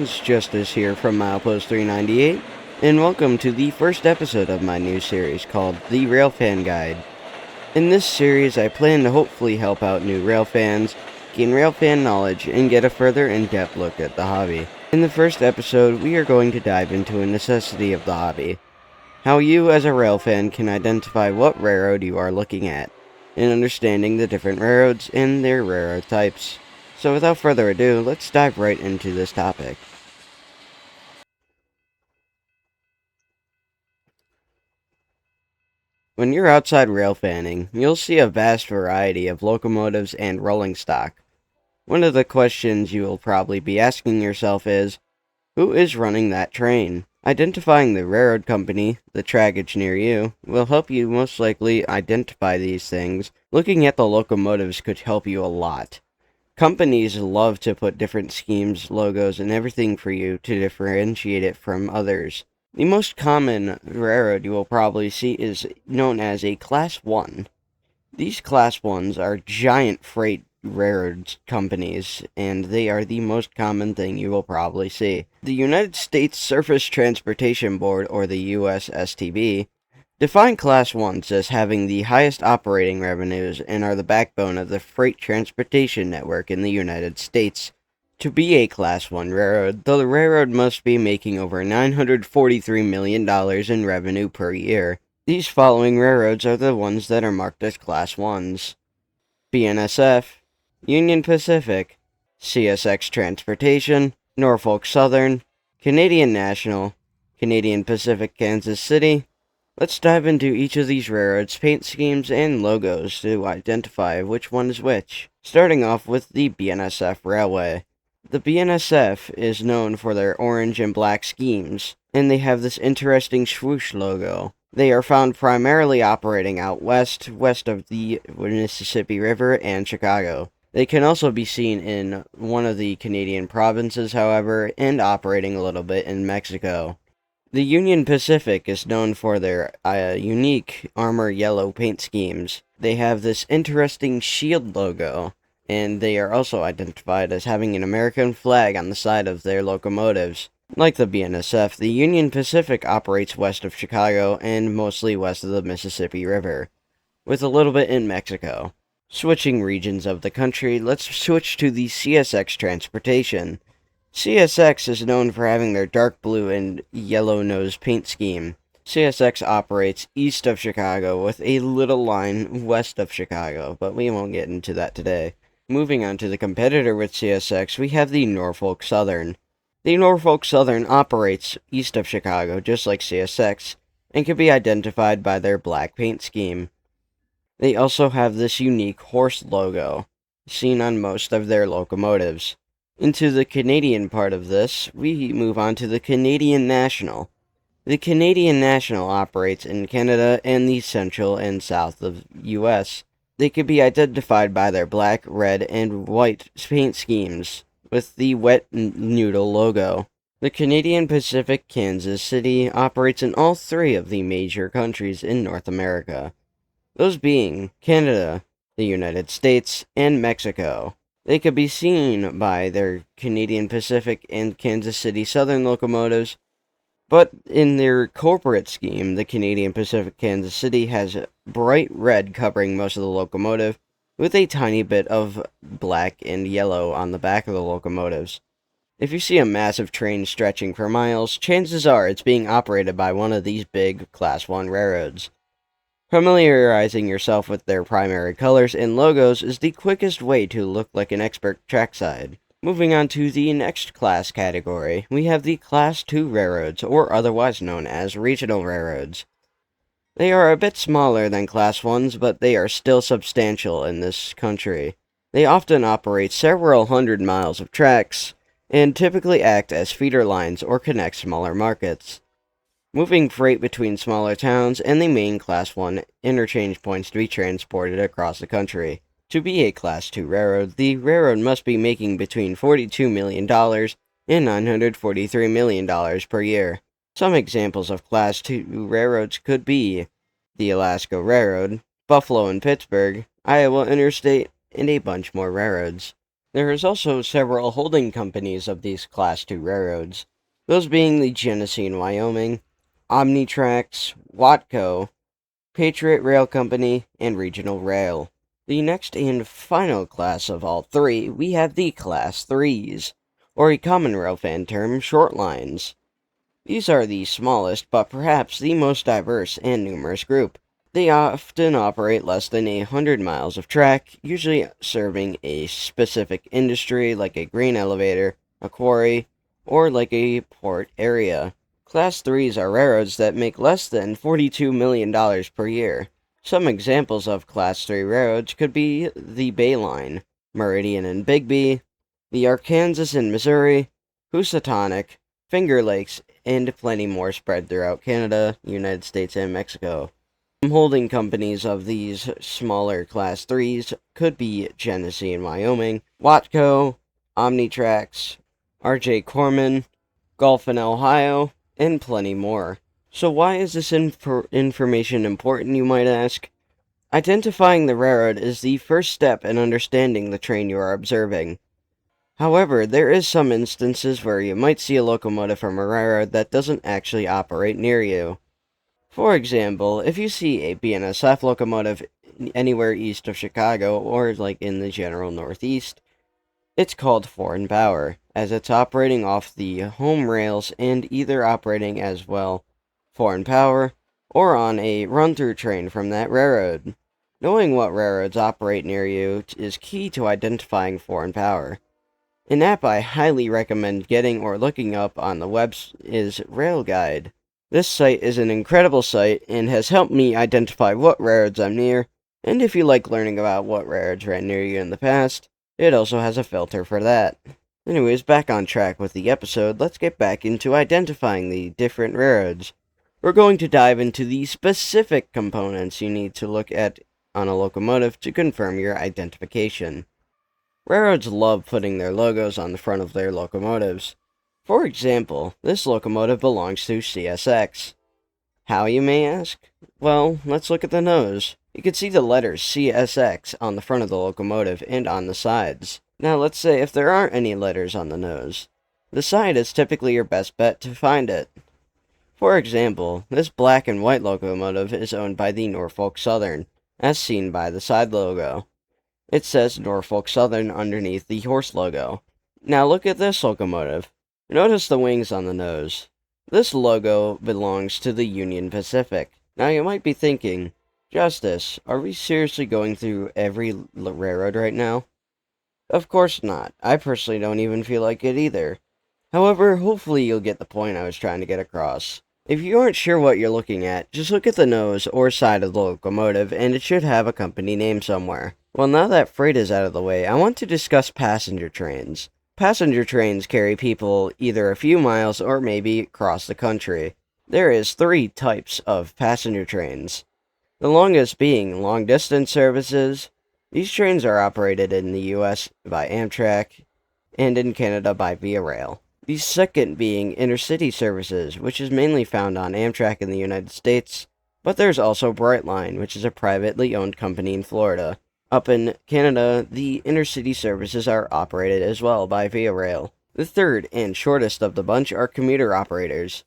friends, Justice here from Milepost 398, and welcome to the first episode of my new series called The Railfan Guide. In this series, I plan to hopefully help out new railfans, gain railfan knowledge, and get a further in-depth look at the hobby. In the first episode, we are going to dive into a necessity of the hobby, how you as a railfan can identify what railroad you are looking at, and understanding the different railroads and their railroad types. So without further ado, let's dive right into this topic. When you're outside railfanning, you'll see a vast variety of locomotives and rolling stock. One of the questions you will probably be asking yourself is, who is running that train? Identifying the railroad company, the trackage near you, will help you most likely identify these things. Looking at the locomotives could help you a lot. Companies love to put different schemes, logos, and everything for you to differentiate it from others. The most common railroad you will probably see is known as a Class 1. These Class 1s are giant freight railroad companies, and they are the most common thing you will probably see. The United States Surface Transportation Board, or the USSTB, define Class 1s as having the highest operating revenues and are the backbone of the freight transportation network in the United States. To be a Class 1 railroad, the railroad must be making over $943 million in revenue per year. These following railroads are the ones that are marked as Class 1s. BNSF, Union Pacific, CSX Transportation, Norfolk Southern, Canadian National, Canadian Pacific Kansas City. Let's dive into each of these railroads' paint schemes and logos to identify which one is which. Starting off with the BNSF Railway. The BNSF is known for their orange and black schemes, and they have this interesting swoosh logo. They are found primarily operating out west of the Mississippi River and Chicago. They can also be seen in one of the Canadian provinces, however, and operating a little bit in Mexico. The Union Pacific is known for their unique armor yellow paint schemes. They have this interesting shield logo, and they are also identified as having an American flag on the side of their locomotives. Like the BNSF, the Union Pacific operates west of Chicago and mostly west of the Mississippi River, with a little bit in Mexico. Switching regions of the country, let's switch to the CSX Transportation. CSX is known for having their dark blue and yellow nose paint scheme. CSX operates east of Chicago with a little line west of Chicago, but we won't get into that today. Moving on to the competitor with CSX, we have the Norfolk Southern. The Norfolk Southern operates east of Chicago, just like CSX, and can be identified by their black paint scheme. They also have this unique horse logo, seen on most of their locomotives. Into the Canadian part of this, we move on to the Canadian National. The Canadian National operates in Canada and the central and south of U.S. They could be identified by their black, red, and white paint schemes, with the wet noodle logo. The Canadian Pacific Kansas City operates in all three of the major countries in North America, those being Canada, the United States, and Mexico. They could be seen by their Canadian Pacific and Kansas City Southern locomotives, but in their corporate scheme, the Canadian Pacific Kansas City has bright red covering most of the locomotive, with a tiny bit of black and yellow on the back of the locomotives. If you see a massive train stretching for miles, chances are it's being operated by one of these big Class 1 railroads. Familiarizing yourself with their primary colors and logos is the quickest way to look like an expert trackside. Moving on to the next class category, we have the Class 2 railroads, or otherwise known as regional railroads. They are a bit smaller than Class 1s, but they are still substantial in this country. They often operate several hundred miles of tracks, and typically act as feeder lines or connect smaller markets, moving freight between smaller towns and the main Class 1 interchange points to be transported across the country. To be a Class 2 railroad, the railroad must be making between $42 million and $943 million per year. Some examples of Class 2 railroads could be the Alaska Railroad, Buffalo and Pittsburgh, Iowa Interstate, and a bunch more railroads. There is also several holding companies of these Class II railroads, those being the Genesee & Wyoming, Omnitrax, Watco, Patriot Rail Company, and Regional Rail. The next and final class of all three, we have the Class 3s, or a common railfan term, short lines. These are the smallest, but perhaps the most diverse and numerous group. They often operate less than 100 miles of track, usually serving a specific industry like a grain elevator, a quarry, or like a port area. Class 3s are railroads that make less than $42 million per year. Some examples of Class 3 railroads could be the Bay Line, Meridian and Bigby, the Arkansas and Missouri, Housatonic, Finger Lakes, and plenty more spread throughout Canada, United States, and Mexico. Some holding companies of these smaller Class 3s could be Genesee & Wyoming, Watco, Omnitrax, R.J. Corman, Gulf and Ohio, and plenty more. So why is this information important, you might ask? Identifying the railroad is the first step in understanding the train you are observing. However, there is some instances where you might see a locomotive from a railroad that doesn't actually operate near you. For example, if you see a BNSF locomotive anywhere east of Chicago or like in the general Northeast, it's called foreign power, as it's operating off the home rails and either operating as well foreign power or on a run-through train from that railroad. Knowing what railroads operate near you is key to identifying foreign power. An app I highly recommend getting or looking up on the web is Railguide. This site is an incredible site and has helped me identify what railroads I'm near, and if you like learning about what railroads ran near you in the past, it also has a filter for that. Anyways, back on track with the episode, let's get back into identifying the different railroads. We're going to dive into the specific components you need to look at on a locomotive to confirm your identification. Railroads love putting their logos on the front of their locomotives. For example, this locomotive belongs to CSX. How, you may ask? Well, let's look at the nose. You can see the letters CSX on the front of the locomotive and on the sides. Now let's say if there aren't any letters on the nose. The side is typically your best bet to find it. For example, this black and white locomotive is owned by the Norfolk Southern, as seen by the side logo. It says Norfolk Southern underneath the horse logo. Now look at this locomotive. Notice the wings on the nose. This logo belongs to the Union Pacific. Now you might be thinking, Justice, are we seriously going through every railroad right now? Of course not. I personally don't even feel like it either. However, hopefully you'll get the point I was trying to get across. If you aren't sure what you're looking at, just look at the nose or side of the locomotive and it should have a company name somewhere. Well, now that freight is out of the way, I want to discuss passenger trains. Passenger trains carry people either a few miles or maybe across the country. There is 3 types of passenger trains. The longest being long-distance services. These trains are operated in the U.S. by Amtrak and in Canada by Via Rail. The second being intercity services, which is mainly found on Amtrak in the United States, but there's also Brightline, which is a privately owned company in Florida. Up in Canada, the intercity services are operated as well by Via Rail. The third and shortest of the bunch are commuter operators.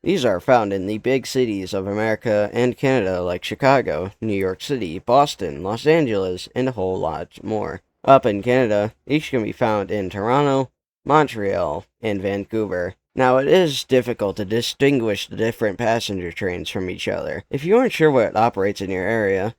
These are found in the big cities of America and Canada like Chicago, New York City, Boston, Los Angeles, and a whole lot more. Up in Canada, these can be found in Toronto, Montreal, and Vancouver. Now, it is difficult to distinguish the different passenger trains from each other if you aren't sure what operates in your area,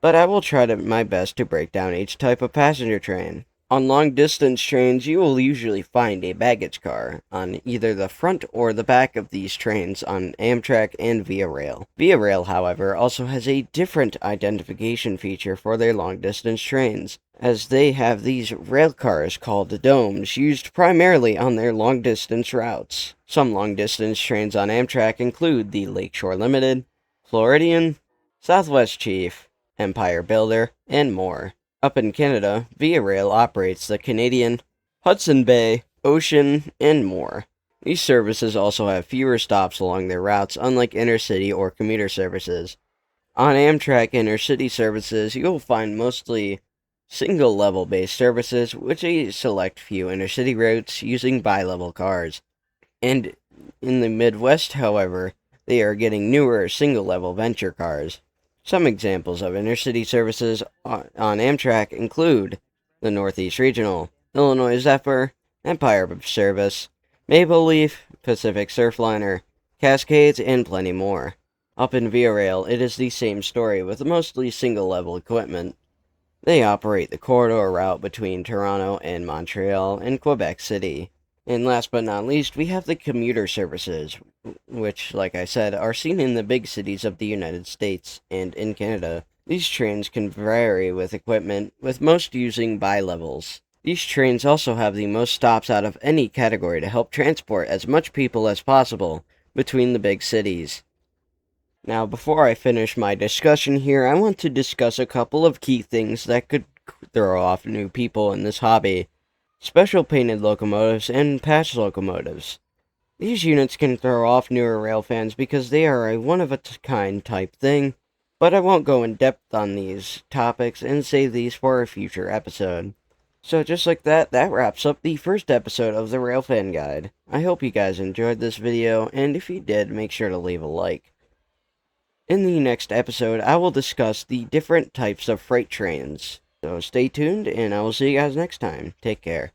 but I will try my best to break down each type of passenger train. On long-distance trains, you will usually find a baggage car on either the front or the back of these trains on Amtrak and Via Rail. Via Rail, however, also has a different identification feature for their long-distance trains, as they have these rail cars called domes used primarily on their long-distance routes. Some long-distance trains on Amtrak include the Lakeshore Limited, Floridian, Southwest Chief, Empire Builder, and more. Up in Canada, Via Rail operates the Canadian, Hudson Bay, Ocean, and more. These services also have fewer stops along their routes, unlike intercity or commuter services. On Amtrak intercity services, you will find mostly Single level based services, which a select few intercity routes using bi-level cars. And in the Midwest, however, they are getting newer single level venture cars. Some examples of intercity services on Amtrak include the Northeast Regional, Illinois Zephyr, Empire Service, Maple Leaf, Pacific Surfliner, Cascades, and plenty more. Up in Via Rail, it is the same story with mostly single level equipment. They operate the corridor route between Toronto and Montreal and Quebec City. And last but not least, we have the commuter services, which, like I said, are seen in the big cities of the United States and in Canada. These trains can vary with equipment, with most using bi-levels. These trains also have the most stops out of any category to help transport as much people as possible between the big cities. Now, before I finish my discussion here, I want to discuss a couple of key things that could throw off new people in this hobby. Special painted locomotives and patch locomotives. These units can throw off newer rail fans because they are a one-of-a-kind type thing, but I won't go in depth on these topics and save these for a future episode. So just like that, that wraps up the first episode of the Railfan Guide. I hope you guys enjoyed this video, and if you did, make sure to leave a like. In the next episode, I will discuss the different types of freight trains. So stay tuned, and I will see you guys next time. Take care.